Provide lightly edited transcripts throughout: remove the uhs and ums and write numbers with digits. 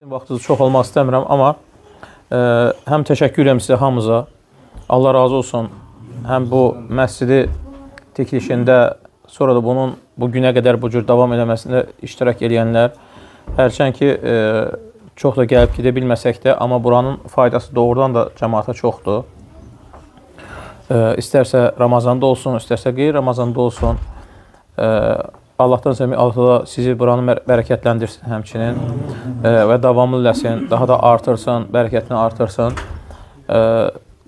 Vaxtınızı çox almaq istəmirəm, amma həm təşəkkür edirəm sizə hamıza. Allah razı olsun. Həm bu məscidi tikilişində, sonra da bunun bu günə qədər bu cür davam eləməsində iştirak edənlər. Hərçənd ki, çox da gəlib gedə bilməsək də, amma buranın faydası doğrudan da cəmaata çoxdur. İstərsə Ramazanda olsun, istərsə qeyri-Ramazanda olsun. Allahdan sevmək, Allah da sizi buranı bərəkətləndirsin həmçinin və davamlı eləsin, daha da artırsın, bərəkətini artırsın.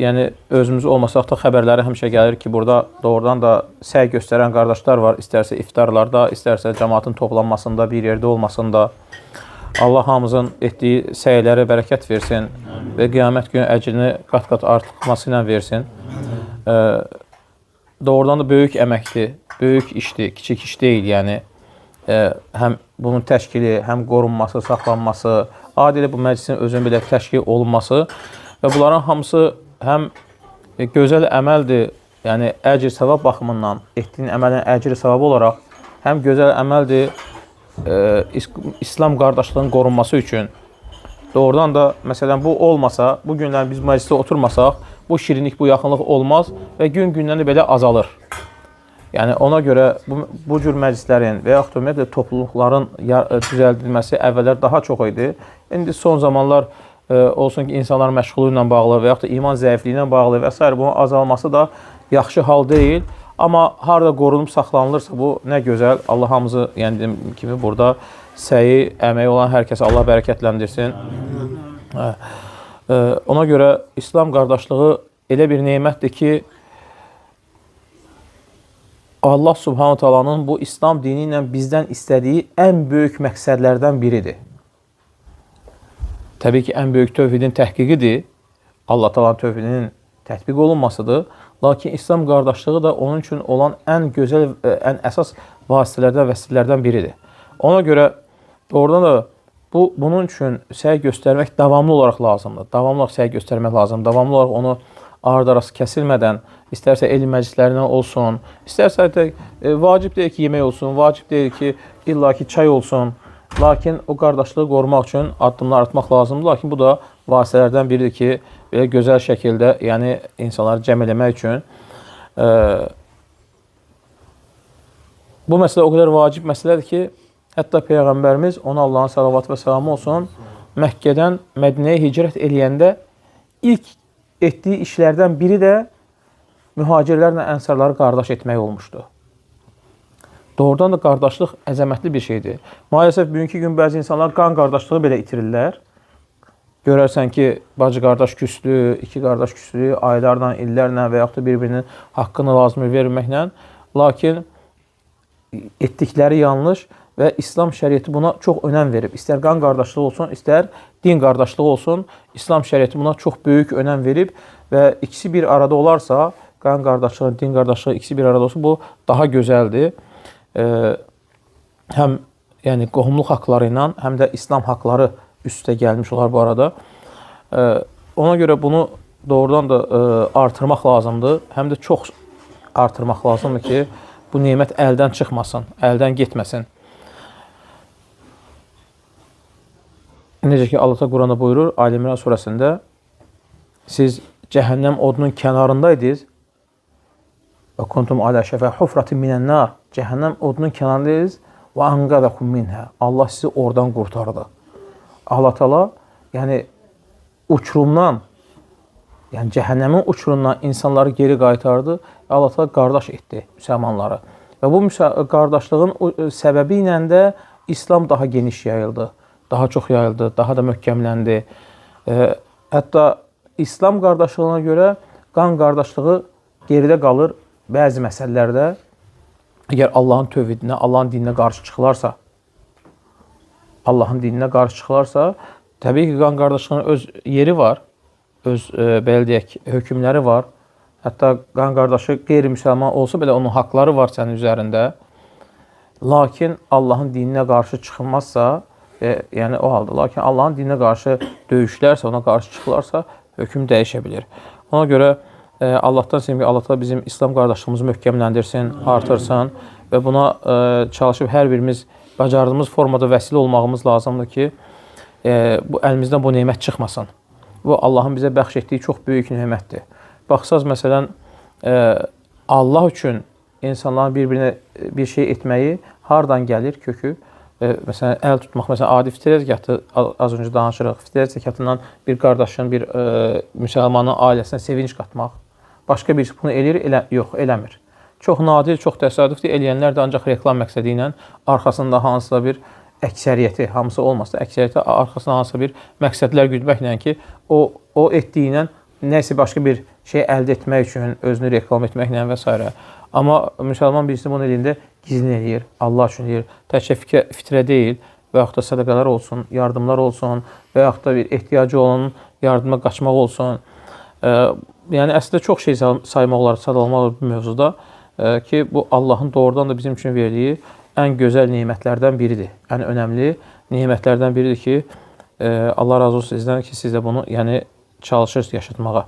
Yəni, özümüz olmasaq da xəbərləri həmişə gəlir ki, burada doğrudan da səy göstərən qardaşlar var. İstərsə iftarlarda, istərsə cəmaatın toplanmasında, bir yerdə olmasında. Allah hamımızın etdiyi səyləri bərəkət versin və qiyamət günü əcrini qat-qat artırması ilə versin. Doğrudan da böyük əməkdir, böyük işdir, kiçik iş deyil. Yəni, həm bunun təşkili, həm qorunması, saxlanması, adilə bu məclisin özünün belə təşkil olunması və bunların hamısı həm gözəl əməldir, yəni əcr savab baxımından, etdiyin əməlin əcri savabı olaraq, həm gözəl əməldir İslam qardaşlığının qorunması üçün. Doğrudan da, məsələn, bu olmasa, bu günlər biz məclisdə oturmasaq, bu şirinlik, bu yaxınlıq olmaz və gün-gündən də belə azalır. Yəni, ona görə bu cür məclislərin və yaxud ümumiyyətlə topluluqların düzəldilməsi əvvəllər daha çox idi. İndi son zamanlar olsun ki, insanların məşğulu ilə bağlı və yaxud da iman zəifliyi ilə bağlı və s. bunun azalması da yaxşı hal deyil. Amma harada qorunub saxlanılırsa bu nə gözəl. Allah hamımızı, yəni dediyim kimi, burada səyi, əməyi olan hər kəsə Allah bərəkətləndirsin. Ona görə İslam qardaşlığı elə bir nemətdir ki, Allah Subhanahu Taala'nın bu İslam dini ilə bizdən istədiyi ən böyük məqsədlərdən biridir. Təbii ki, ən böyük tövhidin təhqiqidir. Allah Taala'nın tövhidinin tətbiq olunmasıdır. Lakin İslam qardaşlığı da onun üçün olan ən gözəl, ən əsas vasitələrdən, vəsilələrdən biridir. Ona görə oradan da bunun üçün səy göstərmək davamlı olaraq lazımdır. Davamlı olaraq səy göstərmək lazımdır. Davamlı olaraq onu ardı-arası kəsilmədən, istərsə elm məclislərindən olsun, istərsə də vacib deyil ki, yemək olsun, vacib deyil ki, illaki çay olsun. Lakin o qardaşlığı qorumaq üçün addımlar atmaq lazımdır. Lakin bu da vasitələrdən biridir ki, belə gözəl şəkildə, yəni insanları cəm eləmək üçün. Bu məsələ o qədər vacib məsələdir ki, hətta Peyğəmbərimiz, ona Allahın salavatı və salamı olsun, Məkkədən Mədinəyə hicrət eləyəndə ilk etdiyi işlərdən biri də mühacirlərlə ənsarları qardaş etmək olmuşdu. Doğrudan da qardaşlıq əzəmətli bir şeydir. Maalesef bugünkü gün bəzi insanlar qan qardaşlığı belə itirirlər. Görərsən ki, bacı qardaş küslü, iki qardaş küslü, aylarla, illərlə və yaxud da bir-birinin haqqını lazımı verməklə. Lakin etdikləri yanlış və İslam şəriəti buna çox önəm verib. İstər qan qardaşlığı olsun, istər din qardaşlığı olsun, İslam şəriəti buna çox böyük önəm verib və ikisi bir arada olarsa, qan qardaşlığı, din qardaşlığı ikisi bir arada olsa, bu daha gözəldir. Həm yəni qohumluq haqları ilə, həm də İslam haqları üstə gəlmiş olar bu arada. Ona görə bunu doğrudan da artırmaq lazımdır. Həm də çox artırmaq lazımdır ki, bu nemət əldən çıxmasın, əldən getməsin. Necə ki, Allah Quranda buyurur, Ali İmran surəsində, siz cəhənnəm odunun kənarındaydınız və kuntum alə şəfə hufratin minən-nar, cəhənnəm odunun kənarındaydınız və anqadakum minhə, Allah sizi oradan qurtardı. Allah Teala, yəni uçurumdan, yəni cəhənnəmin uçurumdan insanları geri qaytardı və Allah Teala qardaş etdi müsəlmanları. Və bu qardaşlığın səbəbi ilə də İslam daha geniş yayıldı, daha çox yayıldı, daha da möhkəmləndi. Hətta İslam qardaşlığına görə qan qardaşlığı geridə qalır bəzi məsələlərdə. Əgər Allahın tövhidinə, Allahın dininə qarşı çıxılarsa, təbii ki, qan qardaşlığının öz yeri var, öz, belə deyək, hökmləri var. Hətta qan qardaşı qeyri-müsəlman olsa belə onun haqları var sənin üzərində. Lakin Allahın dininə qarşı çıxılmazsa, yəni o halda, lakin Allahın dininə qarşı döyüşlərsə, ona qarşı çıxılarsa, hökm dəyişə bilir. Ona görə Allahdan sevmək, Allah da bizim İslam qardaşlığımızı möhkəmləndirsin, artırsın və buna çalışıb hər birimiz bacardığımız formada vəsilə olmağımız lazımdır ki, bu əlimizdən bu nemət çıxmasın. Bu Allahın bizə bəxş etdiyi çox böyük nemətdir. Baxsaz məsələn Allah üçün insanların bir-birinə bir şey etməyi hardan gəlir kökü? Məsələn, əl tutmaq, məsələn, adi fitrə zəkatı, az öncə danışırıq, fitrə zəkatından bir qardaşın, bir müsəlmanın ailəsinə sevinç qatmaq. Başqa birisi bunu eləyir, yox, eləmir. Çox nadir, çox təsadüfdir, eləyənlər də ancaq reklam məqsədi ilə arxasında hansısa bir əksəriyyəti, hamısı olmasa, əksəriyyəti arxasında hansısa bir məqsədlər güdməklə ki, o etdiyilə nəsə başqa bir şey əldə etmək üçün, özünü reklam etməklə və s. Amma müsəlman birisi bunu eləyəndə gizlin eləyir, Allah üçün eləyir. Təkcə fitrə deyil və yaxud da sədaqələr olsun, yardımlar olsun və yaxud da bir ehtiyacı olan yardıma qaçmaq olsun. Yəni, əslində çox şey saymaq olar, sadalamaq olar bu mövzuda ki, bu Allahın doğrudan da bizim üçün verdiyi ən gözəl nemətlərdən biridir. Ən önəmli nemətlərdən biridir ki, Allah razı olsun sizdən ki, siz də bunu çalışırsınız yaşatmağa.